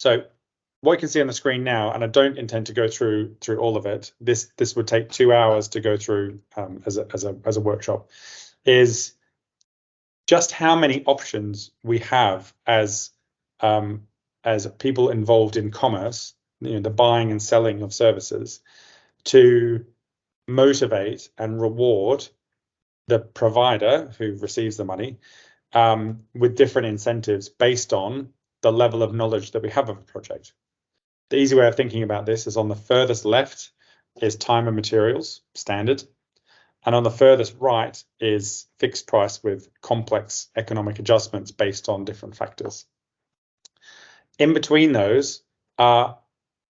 So what you can see on the screen now, and I don't intend to go through all of it. This would take 2 hours to go through as a workshop. Is just how many options we have as people involved in commerce, the buying and selling of services, to motivate and reward the provider who receives the money with different incentives based on the level of knowledge that we have of a project. The easy way of thinking about this is on the furthest left is time and materials, standard. And on the furthest right is fixed price with complex economic adjustments based on different factors. In between those are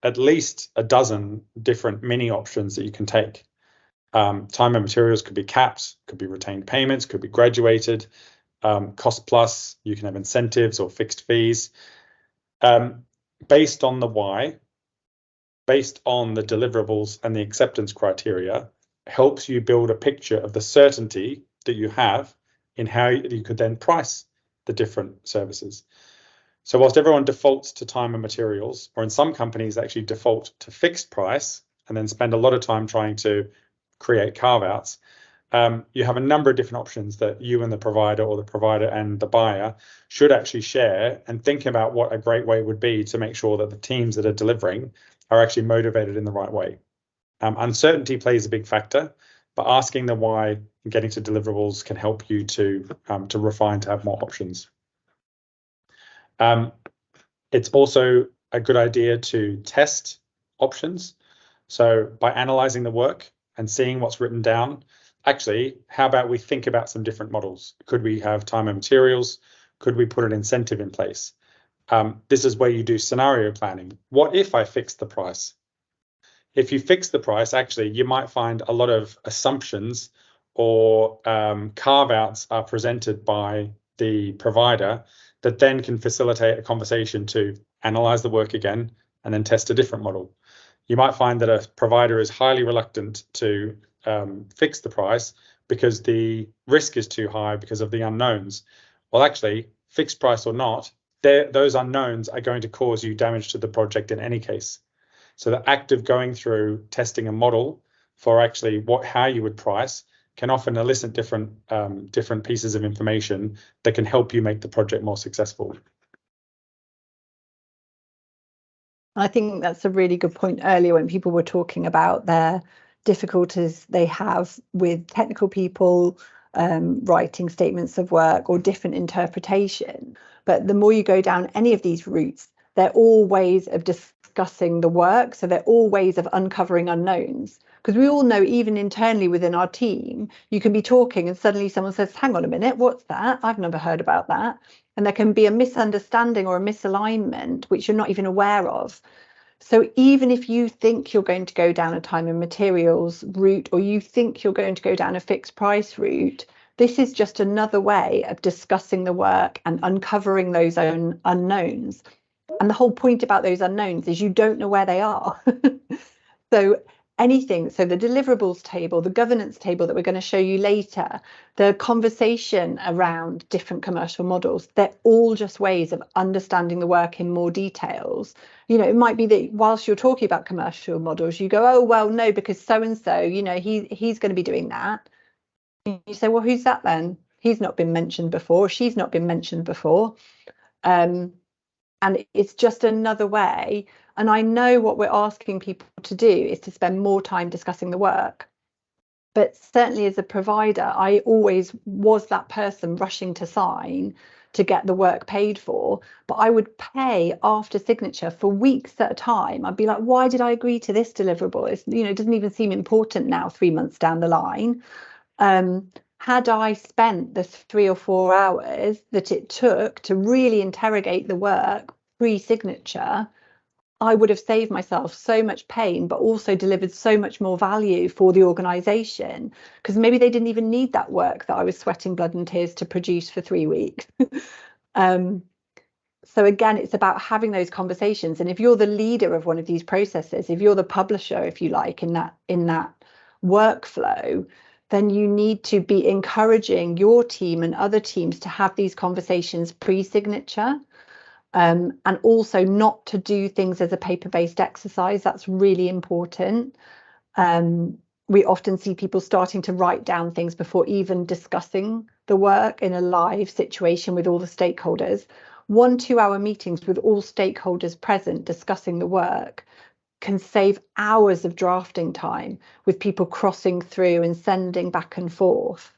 at least a dozen different mini options that you can take. Time and materials could be capped, could be retained payments, could be graduated, cost plus, you can have incentives or fixed fees. Based on the why, based on the deliverables and the acceptance criteria, helps you build a picture of the certainty that you have in how you could then price the different services. So whilst everyone defaults to time and materials, or in some companies actually default to fixed price and then spend a lot of time trying to create carve-outs, you have a number of different options that you and the provider, or the provider and the buyer, should actually share and think about what a great way would be to make sure that the teams that are delivering are actually motivated in the right way. Uncertainty plays a big factor, but asking the why and getting to deliverables can help you to refine, to have more options. It's also a good idea to test options. So by analyzing the work and seeing what's written down, actually, how about we think about some different models? Could we have time and materials? Could we put an incentive in place? This is where you do scenario planning. What if I fix the price? If you fix the price, actually, you might find a lot of assumptions or carve-outs are presented by the provider that then can facilitate a conversation to analyze the work again and then test a different model. You might find that a provider is highly reluctant to fix the price because the risk is too high because of the unknowns. Well, actually, fixed price or not, those unknowns are going to cause you damage to the project in any case. So the act of going through testing a model for actually how you would price can often elicit different pieces of information that can help you make the project more successful. I think that's a really good point earlier when people were talking about their difficulties they have with technical people writing statements of work or different interpretation. But the more you go down any of these routes, they're all ways of discussing the work. So they're all ways of uncovering unknowns. Because we all know, even internally within our team, you can be talking and suddenly someone says, hang on a minute, what's that? I've never heard about that. And there can be a misunderstanding or a misalignment, which you're not even aware of. So even if you think you're going to go down a time and materials route, or you think you're going to go down a fixed price route, this is just another way of discussing the work and uncovering those own unknowns. And the whole point about those unknowns is you don't know where they are. So the deliverables table, the governance table that we're going to show you later, the conversation around different commercial models, they're all just ways of understanding the work in more details. It might be that whilst you're talking about commercial models, you go, oh, well, no, because so-and-so, he's going to be doing that. And you say, well, who's that then? He's not been mentioned before. She's not been mentioned before. And it's just another way. And I know what we're asking people to do is to spend more time discussing the work. But certainly as a provider, I always was that person rushing to sign to get the work paid for. But I would pay after signature for weeks at a time. I'd be like, why did I agree to this deliverable? It doesn't even seem important now, 3 months down the line. Had I spent the 3 or 4 hours that it took to really interrogate the work pre-signature, I would have saved myself so much pain, but also delivered so much more value for the organisation, because maybe they didn't even need that work that I was sweating blood and tears to produce for 3 weeks. So again, it's about having those conversations. And if you're the leader of one of these processes, if you're the publisher, if you like, in that workflow, then you need to be encouraging your team and other teams to have these conversations pre-signature. And also not to do things as a paper-based exercise. That's really important. We often see people starting to write down things before even discussing the work in a live situation with all the stakeholders. 1-2 hour meetings with all stakeholders present discussing the work can save hours of drafting time with people crossing through and sending back and forth.